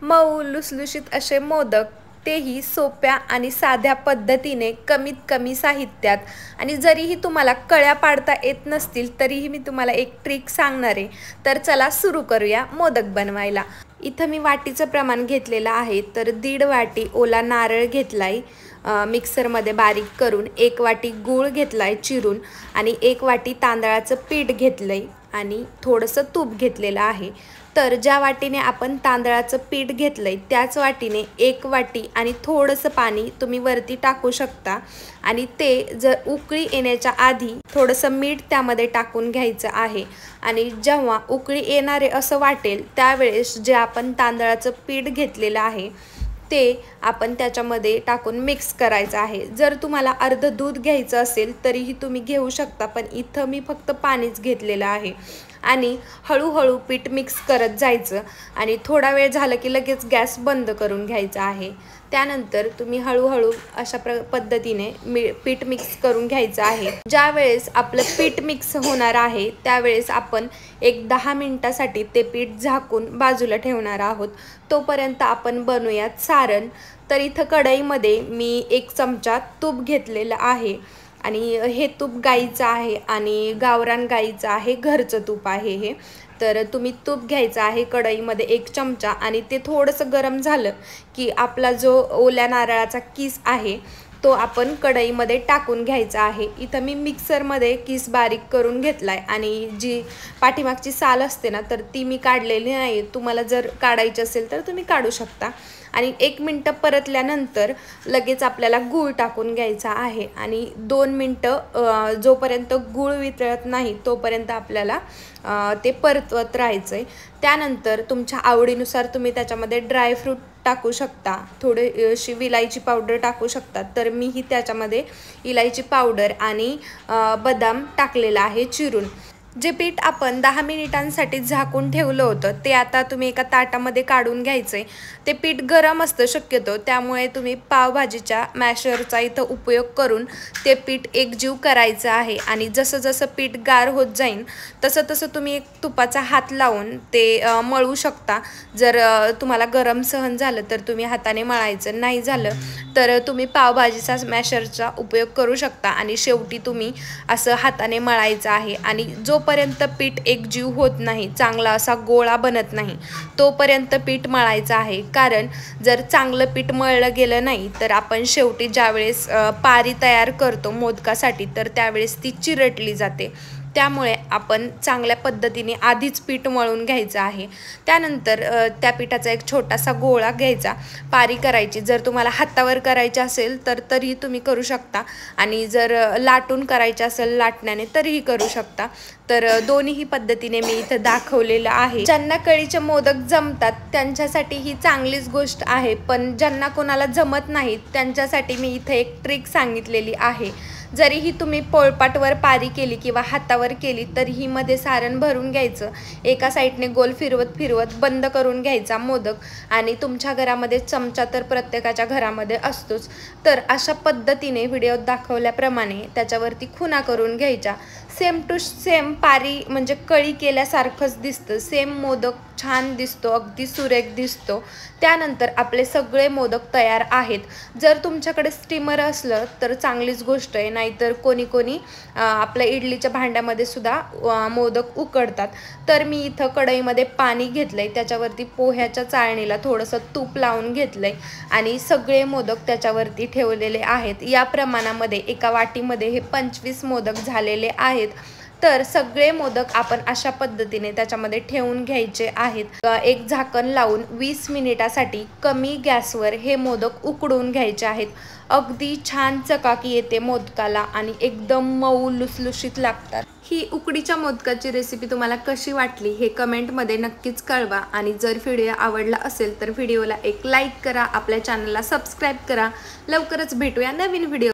मऊ लुसलुशीत असे मोदक, तेही सोप्या आणि साध्या पद्धतीने कमीत कमी साहित्यात। आणि जरीही तुम्हाला कळ्या पाडता येत नसतील तरीही मी तुम्हाला एक ट्रिक सांगणार आहे। तर चला सुरू करूया मोदक बनवायला। इथं मी वाटीचं प्रमाण घेतलेलं आहे, तर 1.5 वाटी ओला नारळ घेतलाय मिक्सरमध्ये बारीक करून, 1 वाटी गूळ घेतलाय चिरून आणि 1 वाटी तांदळाचं पीठ घेतलंय आणि थोडंसं तूप घेतलेलं आहे। तर ज्या वाटीने आपण तांदळाचं पीठ घेतलंय त्याच वाटीने 1 वाटी आणि थोडंसं पाणी तुम्ही वरती टाकू शकता। आणि ते जर उकळी येण्याच्या आधी थोडंसं मीठ त्यामध्ये टाकून घ्यायचं आहे। आणि जेव्हा उकळी येणारे असं वाटेल त्यावेळेस जे आपण तांदळाचं पीठ घेतलेलं आहे ते आपण त्याच्यामध्ये टाकून मिक्स करायचं आहे। जर तुम्हाला अर्ध दूध घ्यायचं असेल तरीही तुम्ही घेऊ शकता, पण इथं मी फक्त पाणीच घेतलेलं आहे। आणि हळूहळू पीठ मिक्स करत जायचं आणि थोडा वेळ झालं की लगेच गॅस बंद करून घ्यायचा आहे। त्यानंतर तुम्ही हळूहळू अशा पद्धतीने पीठ मिक्स करून घ्यायचं आहे। ज्या वेळेस आपलं पीठ मिक्स होणार आहे त्यावेळेस आपण एक 10 मिनिटासाठी ते पीठ झाकून बाजूला ठेवणार आहोत। तोपर्यंत आपण बनवूयात सारण। तर इथं कढईमध्ये मी 1 चमचा तूप घेतलेलं आहे आणि हे तूप गाईचं आहे आणि गावरान गाईचं आहे, घरचं तूप आहे हे। तर तुम्ही तूप घ्यायचं आहे कढईमध्ये 1 चमचा आणि ते थोडंसं गरम झालं की आपला जो ओल्या नारळाचा किस आहे तो आपण कढईमध्ये टाकून घ्यायचा आहे। इथं मी मिक्सरमध्ये किस बारीक करून घेतलाय आणि जी पाठीमागची साल असते ना तर ती मी काढलेली नाही। तुम्हाला जर काढायची असेल तर तुम्ही काढू शकता। आणि 1 मिनिट परतल्यानंतर लगेच आपल्याला गूळ टाकून घ्यायचा आहे आणि 2 मिनिटं जोपर्यंत गूळ वितळत नाही तोपर्यंत आपल्याला ते परतवत राहायचं आहे। त्यानंतर तुमच्या आवडीनुसार तुम्ही त्याच्यामध्ये ड्रायफ्रूट टाकू शकता, थोडीशी विलायची पावडर टाकू शकता। तर मीही त्याच्यामध्ये इलायची पावडर आणि बदाम टाकलेला आहे चिरून। जे पीठ आपण 10 मिनिटांसाठी झाकून ठेवलं होतं ते आता तुम्ही एका ताटामध्ये काढून घ्यायचं आहे। ते पीठ गरम असतं शक्यतो, त्यामुळे तुम्ही पावभाजीच्या मॅशरचा इथं उपयोग करून ते पीठ एकजीव करायचं आहे। आणि जसं जसं पीठ गार होत जाईल तसं तसं तुम्ही एक तुपाचा हात लावून ते मळू शकता। जर तुम्हाला गरम सहन झालं तर तुम्ही हाताने मळायचं, नाही झालं तर तुम्ही पावभाजीचा मॅशरचा उपयोग करू शकता। आणि शेवटी तुम्ही असं हाताने मळायचं आहे आणि जोपर्यंत पीठ एकजीव होत नाही, चांगला असा गोळा बनत नाही तोपर्यंत पीठ मळायचं आहे। कारण जर चांगलं पीठ मळलं गेलं नाही तर आपण शेवटी ज्यावेळेस पारी तयार करतो मोदकासाठी तर त्यावेळेस ती चिरटली जाते। त्यामुळे आपण चांगल्या पद्धतीने आधीच पीठ मळून घ्यायचं आहे। त्यानंतर त्या पिठाचा एक छोटासा गोळा घ्यायचा, पारी करायची। जर तुम्हाला हातावर करायची असेल तर तरीही तुम्ही करू शकता आणि जर लाटून करायची असेल लाटण्याने तरीही करू शकता। तर दोन्ही पद्धतीने मी इथं दाखवलेलं आहे। ज्यांना कळीचे मोदक जमतात त्यांच्यासाठी ही चांगलीच गोष्ट आहे, पण ज्यांना कोणाला जमत नाही त्यांच्यासाठी मी इथं एक ट्रिक सांगितलेली आहे। जरीही तुम्ही पोळपाटवर पारी केली किंवा हातावर केली तरीही मध्ये सारण भरून घ्यायचं, एका साईडने गोल फिरवत फिरवत बंद करून घ्यायचा मोदक। आणि तुमच्या घरामध्ये चमचा तर प्रत्येकाच्या घरामध्ये असतोच, तर अशा पद्धतीने व्हिडिओत दाखवल्याप्रमाणे त्याच्यावरती खुणा करून घ्यायच्या। सेम टू सेम पारी म्हणजे कळी केल्यासारखंच दिसतं, सेम मोदक छान दिसतो, अगदी सुरेख दिसतो। त्यानंतर आपले सगळे मोदक तयार आहेत। जर तुमच्याकडे स्टीमर असलं तर चांगलीच गोष्ट आहे, नाहीतर कोणी कोणी आपल्या इडलीच्या भांड्यामध्ये सुद्धा मोदक उकडतात। तर मी इथं कढईमध्ये पाणी घेतलंय, त्याच्यावरती पोह्याच्या चाळणीला थोडंसं तूप लावून घेतलंय आणि सगळे मोदक त्याच्यावरती ठेवलेले आहेत। या प्रमाणामध्ये एका वाटीमध्ये हे 25 मोदक झालेले आहेत। तर सगळे मोदक आपण अशा पद्धतीने त्याच्यामध्ये ठेवून घ्यायचे आहेत। एक झाकण लावून 20 मिनिटासाठी कमी गॅसवर हे मोदक उकडून घ्यायचे आहेत। अगदी छान चकाकी येते मोदकाला आणि एकदम मऊ लुसलुशीत लागतात। ही उकडीच्या मोदकाची रेसिपी तुम्हाला कशी वाटली हे कमेंटमध्ये नक्कीच कळवा। आणि जर व्हिडिओ आवडला असेल तर व्हिडिओला एक लाईक करा, आपल्या चॅनलला सबस्क्राईब करा। लवकरच भेटूया नवीन व्हिडिओ।